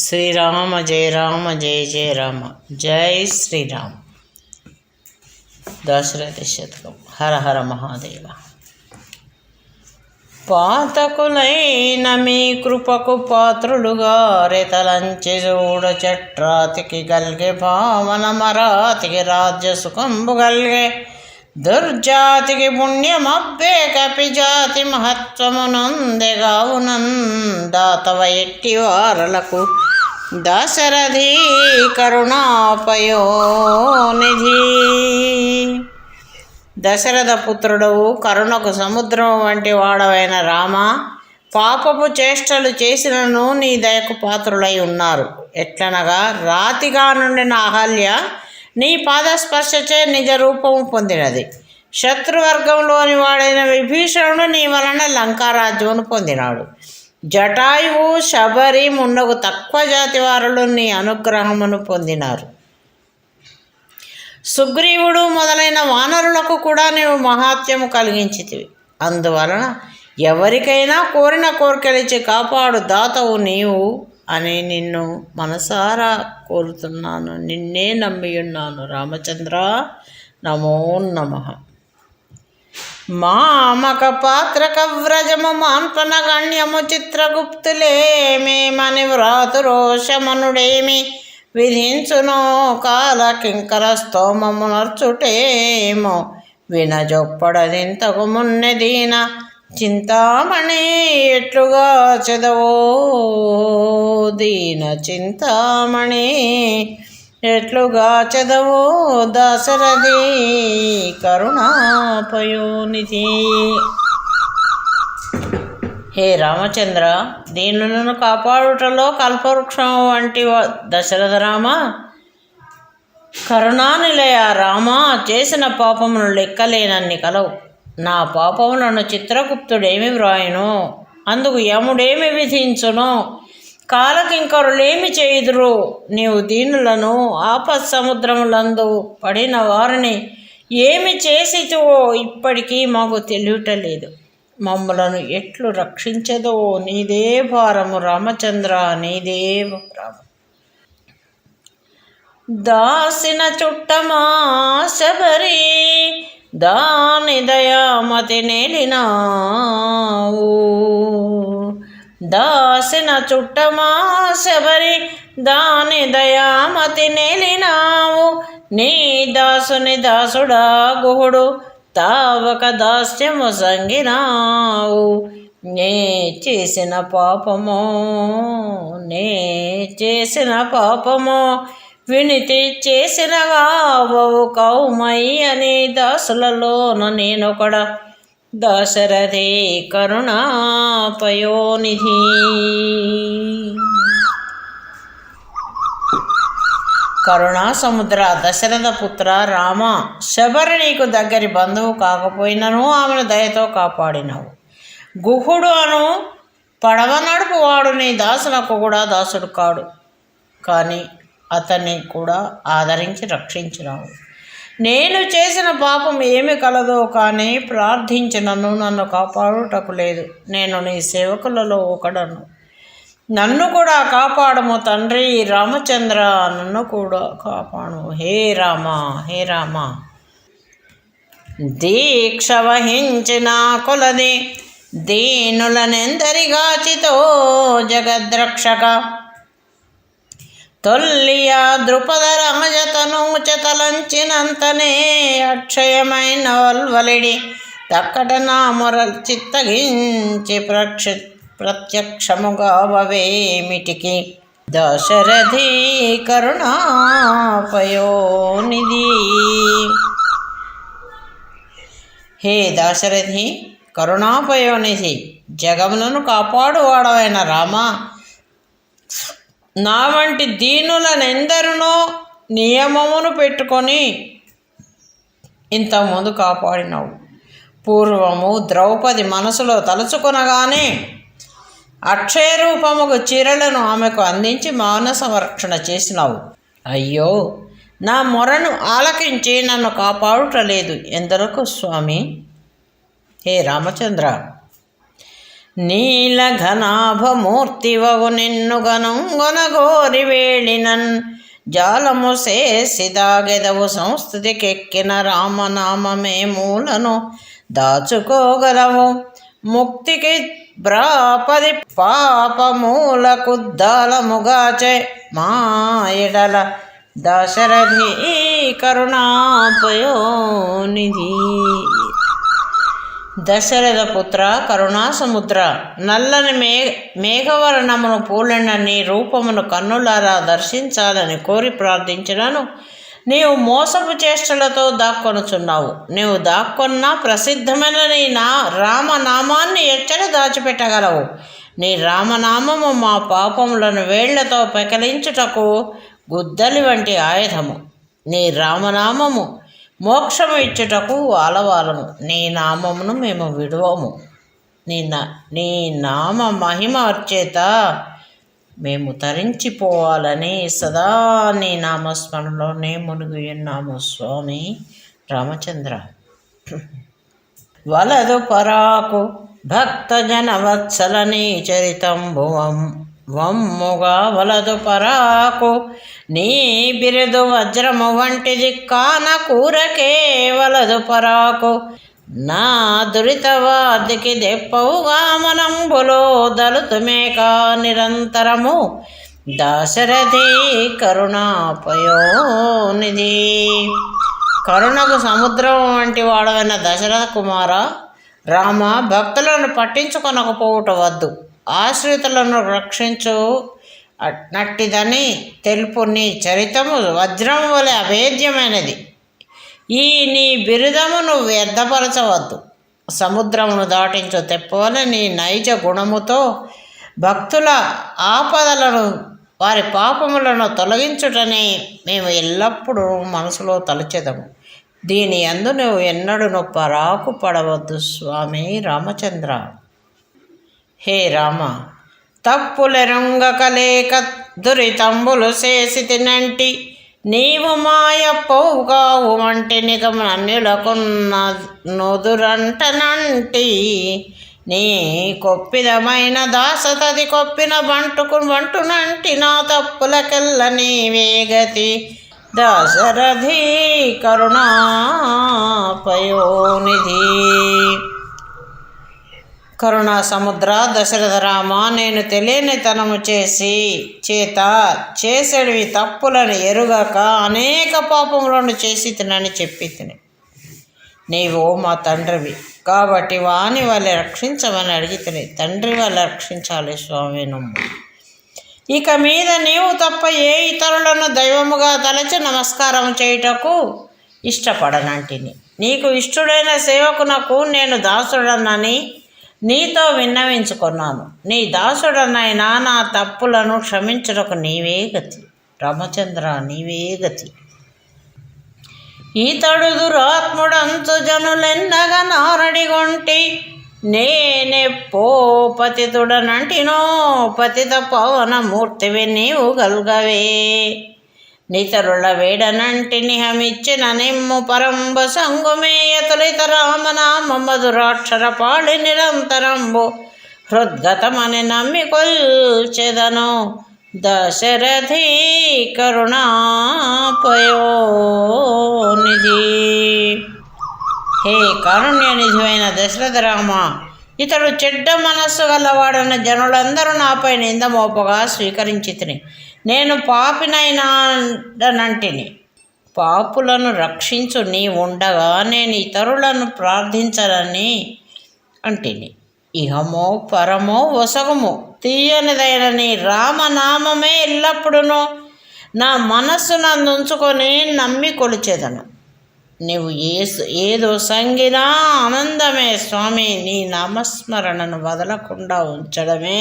శ్రీరామ జయ రామ జయ జయ రామ జై శ్రీరామ్. దశరథ శతకం. హర హర మహాదేవ. పాతకులైన మీ కృపకు పాత్రులుగా రెతలంచి చూడ చట్రాతికి గల్గే భావన మరాతికి రాజ్య సుఖంబు గల్గే దుర్జాతికి పుణ్యమబ్బే కపి జాతి మహత్వమునందెగావునన్ దాతవ ఎట్టి వారలకు దశరథి కరుణాపయోనిధి. దశరథ పుత్రుడవు కరుణకు సముద్రం వంటి వాడవైన రామ, పాపపు చేష్టలు చేసినను నీ దయకు పాత్రులై ఉన్నారు. ఎట్లనగా రాతిగా నుండిన అహల్య నీ పాదస్పర్శచే నిజ రూపము పొందినది. శత్రువర్గంలోని వాడైన విభీషణుడు నీ వలన లంకారాజ్యమును పొందినాడు. జటాయువు శబరి మున్నగు తక్కువ జాతి వారులు నీ అనుగ్రహమును పొందినారు. సుగ్రీవుడు మొదలైన వానరులకు కూడా నీవు మహాత్యము కలిగించితివి. అందువలన ఎవరికైనా కోరిన కోరికలిచ్చి కాపాడు దాతవు నీవు అని నిన్ను మనసారా కోరుతున్నాను. నిన్నే నమ్మియున్నాను. రామచంద్ర నమో నమః. మామక పాత్రక వ్రజము మాన్పన గణ్యము చిత్రగుప్తులేమేమని వ్రాతురోషమనుడేమి విధించునో కాల కింకర స్తోమము నర్చుటేమో వినజొప్పడదింతకు మున్నెదీన చింతామణి ఎట్లుగా చెదవో దీన చింతామణి ఎట్లుగా చెదవో దశరథి కరుణాపయోనిధి. హే రామచంద్ర, దీనులను కాపాడుటలో కల్పవృక్షం వంటి దశరథ రామ, కరుణానిలయ రామ, చేసిన పాపమును లెక్కలేనన్ని కలవు. నా పాపములను చిత్రగుప్తుడేమి వ్రాయును, అందుకు యముడేమి విధించును, కాలకింకరులేమి చేయుదురు. నీవు దీనులను ఆపత్సముద్రములందు పడిన వారిని ఏమి చేసితువో ఇప్పటికీ మాకు తెలియటలేదు. మమ్ములను ఎట్లు రక్షించదో నీదే భారము రామచంద్ర, నీదే భారము. దాసిన చుట్టమా శబరి దాని దయామతి నేలినావు. దాసిన చుట్టమా శబరి దాని దయామతి నేలినావు. నీ దాసుని దాసుడా గుహుడు తావక దాస్యము సంగినావు. నే చేసిన పాపమో వినితి చేసిన గావవు కౌమయ్యని దాసులలోన నేనొకడ దశరథి కరుణాపయోనిధి. కరుణా సముద్ర దశరథ పుత్ర రామ, శబరి నీకు దగ్గరి బంధువు కాకపోయినను ఆమెను దయతో కాపాడినవు. గుహుడు అను పడవ నడుపువాడు నీ దాసులకు కూడా దాసుడు కాడు, కానీ అతన్ని కూడా ఆదరించి రక్షించినావు. నేను చేసిన పాపం ఏమి కలదో కానీ ప్రార్థించినను నన్ను కాపాడుటకు లేదు. నేను నీ సేవకులలో ఒకడను, నన్ను కూడా కాపాడము తండ్రి రామచంద్ర, నన్ను కూడా కాపాడు. హే రామ, హే రామ. దీక్ష వహించిన కొలది దీనులనెందరిగాచితో జగద్రక్షక తొల్లియా ద్రుపద రాజతను తలంచినంతనే అక్షయమైన వల్వలిడి తక్కట నా మొర చిత్తగించి ప్రత్యక్షముగా వవేమిటికి దశరథి కరుణాపయోనిధి. హే దశరథి కరుణాపయోనిధి, జగములను కాపాడువాడవైన రామ, నా వంటి దీనులనెందరినో నియమమును పెట్టుకొని ఇంతకుముందు కాపాడినావు. పూర్వము ద్రౌపది మనసులో తలుచుకొనగానే అక్షయ రూపముకు చీరలను ఆమెకు అందించి మౌన సంరక్షణ చేసినావు. అయ్యో, నా మొరను ఆలకించి నన్ను కాపాడుటలేదు ఎందరకు స్వామి. హే రామచంద్ర, నీలఘనాభమూర్తివగు నిన్ను గనుగొనగోరి వేళినన్ జాలము చేసిదాగెదవు సంస్థితికెక్కిన రామనామమే మూలను దాచుకోగలవు ముక్తికి బ్రాపది పాపమూలకుద్దాలముగాచే మాయడల దశరథి కరుణాపయోనిధి. దశరథ పుత్ర కరుణాసముద్ర, నల్లని మేఘవర్ణమును పూలన్న నీ రూపమును కన్నులారా దర్శించాలని కోరి ప్రార్థించినను నీవు మోసపు చేష్టలతో దాక్కొనుచున్నావు. నీవు దాక్కొన్న ప్రసిద్ధమైన నీ రామనామాన్ని ఎచ్చట దాచిపెట్టగలవు. నీ రామనామము మా పాపములను వేళ్లతో పెకలించుటకు గుద్దలి వంటి ఆయుధము. నీ రామనామము మోక్షము ఇచ్చుటకు ఆలవాలము. నీ నామమును మేము విడువము. నీ నామ మహిమ చేత మేము తరించిపోవాలని సదా నీ నామస్మరణలోనే మునిగి ఉన్నాము స్వామి రామచంద్ర. వలదు పరాకు భక్తజన వత్సలని చరితంబువం వమ్ముగా వలదు పరాకు నీ బిరుదు వజ్రము వంటిది కాన కూరకే వలదు పరాకు నా దురితవాదికి దెప్పవుగా మనంబులో దళుతుమేక నిరంతరము దాశరథి కరుణాపయోనిధి. కరుణకు సముద్రం వంటి వాడవైన దశరథ కుమార రామ, భక్తులను పట్టించుకొనకపోవుట వద్దు. ఆశ్రితులను రక్షించు నట్టిదని తెలుపు నీ చరితము వజ్రము వలె అభేద్యమైనది. ఈ నీ బిరుదమును వ్యర్థపరచవద్దు. సముద్రమును దాటించు తెప్పవలె నీ నైజ గుణముతో భక్తుల ఆపదలను వారి పాపములను తొలగించుటని మేము ఎల్లప్పుడూ మనసులో తలచెదము. దీని యందు నువ్వు ఎన్నడూ పరాకు పడవద్దు స్వామి రామచంద్ర. హే రామ, తప్పులెరుంగకలేక దురితంబులు చేసి తినంటి నీవు మాయపోవుగావు వంటి నిగమన్యులకున్న నుదురంటనంటి నీ కొప్పిదమైన దాసతది కొప్పిన బంటునంటి నా తప్పులకెల్ల నీవే గతి దశరథి కరుణాపయోనిధి. కరుణా సముద్ర దశరథ రామ, నేను తెలియని తనము చేత చేసేవి తప్పులను ఎరుగక అనేక పాపములను చేసి తినని చెప్పి తిని. నీవు మా తండ్రివి కాబట్టి వాని వల్ల రక్షించమని అడిగి తిని. తండ్రి వల్ల రక్షించాలి స్వామి నమ్ము. ఇక మీద నీవు తప్ప ఏ ఇతరులను దైవముగా తలచి నమస్కారం చేయుటకు ఇష్టపడనంటిని. నీకు ఇష్టడైన సేవకునకు నేను దాసుడనని నీతో విన్నవించుకున్నాను. నీ దాసుడనైనా నా తప్పులను క్షమించుటకు నీవే గతి రామచంద్ర, నీవే గతి. ఈతడు దురాత్ముడంచు జనులెన్నగా నారడిగొంటి నేనెప్పో పతితుడనంటినో పతిత పవనమూర్తివి నీవు గల్గవే. నితరుల వేడనంటి నిహమిచ్చిన నిమ్ము పరంబ సంగుమేయతులిత రామనామ మధురాక్షర పాడి నిరంతరంబు హృద్గతమని నమ్మి కొల్చెదను దశరథి కరుణాపయోనిధి. హే కారుణ్యనిధివైన దశరథ రామ, ఇతడు చెడ్డ మనస్సు గలవాడన్న జనులందరూ నాపై నింద మోపగా స్వీకరించి తిని. నేను పాపినైనానంటిని. పాపులను రక్షించు నీ ఉండగా నేను ఇతరులను ప్రార్థించనని అంటిని. ఇహమో పరమో వసగమో తీయనిదైన నీ రామనామమే ఎల్లప్పుడూ నా మనస్సునందుంచుకొని నమ్మి కొలిచెదను. నీవు ఏదో సంగినా ఆనందమే స్వామి. నీ నామస్మరణను వదలకుండా ఉంచడమే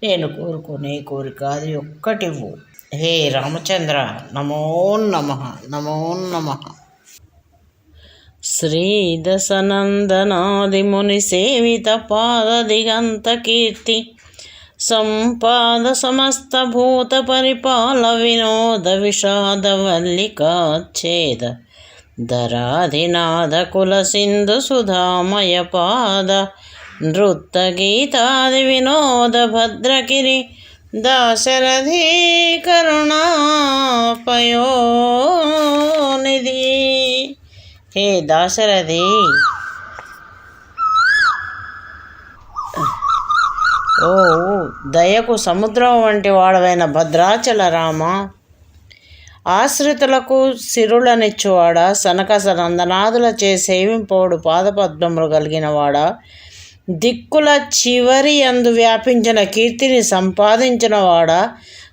నేను కోరుకునే కోరిక. అది ఒక్కటివ్వు హే రామచంద్ర. నమో నమః, నమో నమః. శ్రీదశనందనాది ముని సేవిత పాద దిగంత కీర్తి సంపాద సమస్త భూత పరిపాల వినోద విషాద వల్లికాచ్ఛేద ధరాధినాథ కుల సింధు సుధామయ పాద నృత్తగీతాది వినోద భద్రగిరి దాశరథి కరుణాపయోనిధి. హే దాశరథి, ఓ దయకు సముద్రం వంటి వాడవైన భద్రాచల రామ, ఆశ్రితులకు సిరులనిచ్చువాడా, సనకసనందనాదులచే సేవింపోడు పాదపద్మములు కలిగినవాడా, దిక్కుల చివరి యందు వ్యాపించిన కీర్తిని సంపాదించినవాడా,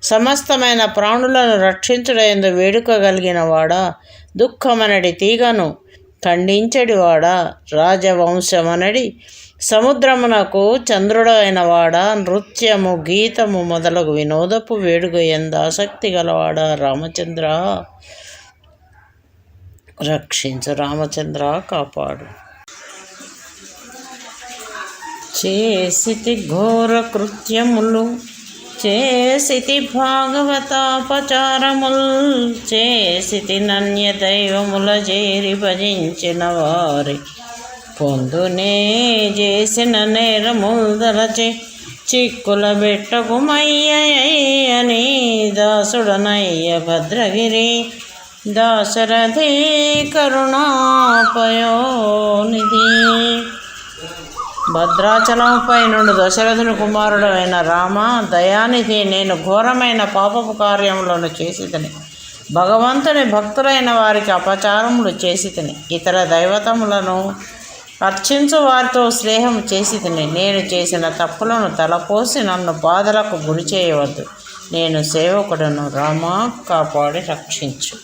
సమస్తమైన ప్రాణులను రక్షించుటయందు వేడుక కలిగినవాడా, దుఃఖమనడి తీగను ఖండించడివాడా, రాజవంశమనడి సముద్రమునకు చంద్రుడైన వాడా, నృత్యము గీతము మొదలగు వినోదపు వేడుక యందు ఆసక్తి గలవాడా, రామచంద్ర రక్షించు, రామచంద్ర కాపాడు. చేసితి ఘోర కృత్యములు, చేసితి భాగవతాపచారముల్, చేసితి నన్య దైవముల చేరి భజించిన వారి పొందునే చేసిన నేరముల్దలచే చిక్కుల బెట్టకుమయ్యని దాసుడనయ్య భద్రగిరి దాశరథి కరుణాపయోనిధి. భద్రాచలంపై నుండి దశరథుని కుమారుడైన రామ, దయానిధి, నేను ఘోరమైన పాపపు కార్యములను చేసితిని. భగవంతుని భక్తులైన వారికి అపచారములు చేసితిని. ఇతర దైవతములను అర్చించు వారితో స్నేహం చేసితిని. నేను చేసిన తప్పులను తలపోసి నన్ను బాధలకు గురి చేయవద్దు. నేను సేవకుడను, రామ కాపాడి రక్షించు.